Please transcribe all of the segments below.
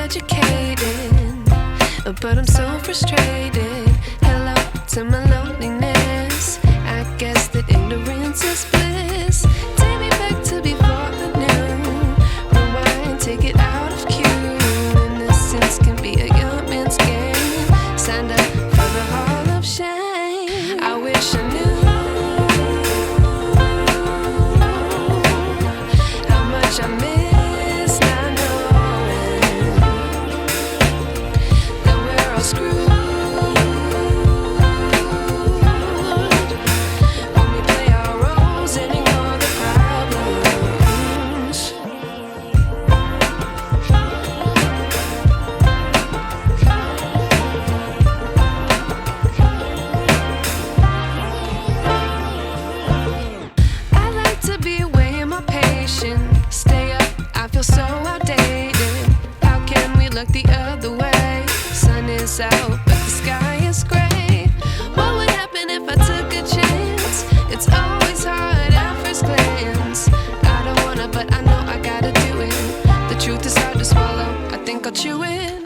educated, but I'm so frustrated. Hello to my loneliness. I guess that ignorance is bliss. Take me back to before I knew. Rewind, take it out of cue. Innocence can be a young man's game. Signed up for the hall of shame. I wish I knew how much I miss not knowing that we're all screwed. Stay up, I feel so outdated. How can we look the other way? Sun is out, but the sky is gray. What would happen if I took a chance? It's always hard at first glance. I don't wanna, but I know I gotta do it. The truth is hard to swallow, I think I'll chew it.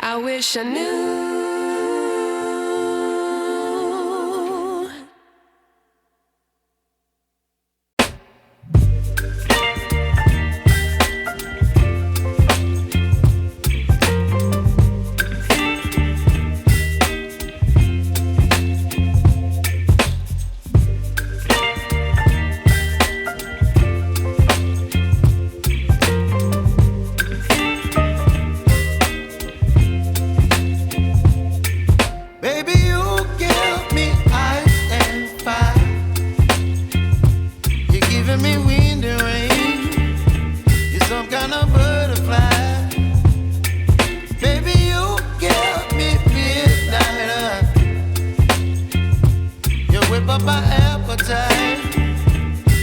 I wish I knew.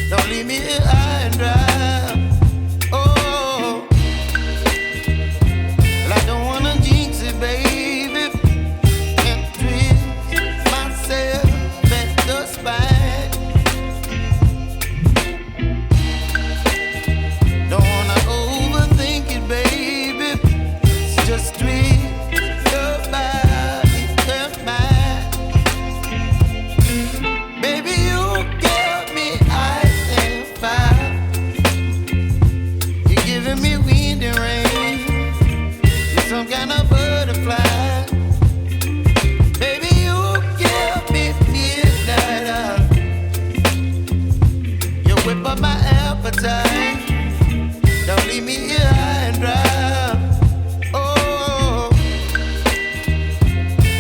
Don't leave me here high and dry. Oh, well, I don't wanna jinx it, baby, and twist myself at the spine. Don't wanna overthink it, baby. It's just twist your body and mine. Baby, you give me ice and fire. You're giving me wind and rain. You're some kind of butterfly. Baby, you give me midnight. You whip up my appetite. Don't leave me here high and dry. Oh,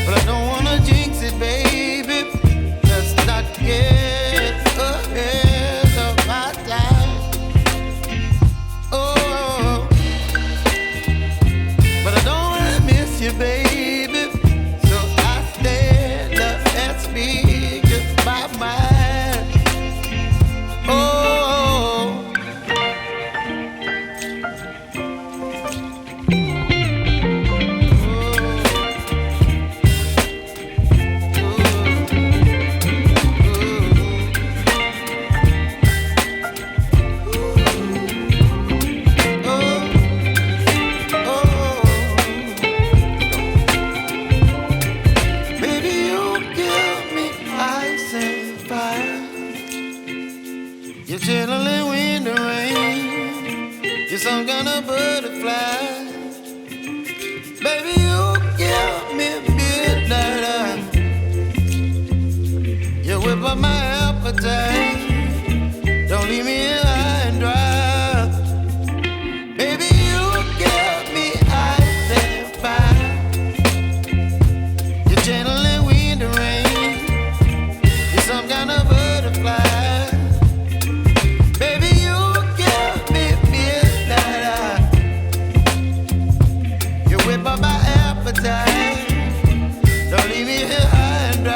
but I don't wanna jinx it, baby. Let's not get ahead of my time. Oh, but I don't wanna miss you, baby. So I stand up and speak my mind. Oh. You're chilling in the rain. You're some kind of butterfly. Baby, you give me midnight. You whip up my appetite. Don't leave me here high and dry. Baby, you give me ice and fire. You're channeling wind and rain. You're some kind of butterfly. Baby, you give me midnight. You whip up my appetite. Don't leave me here high and dry.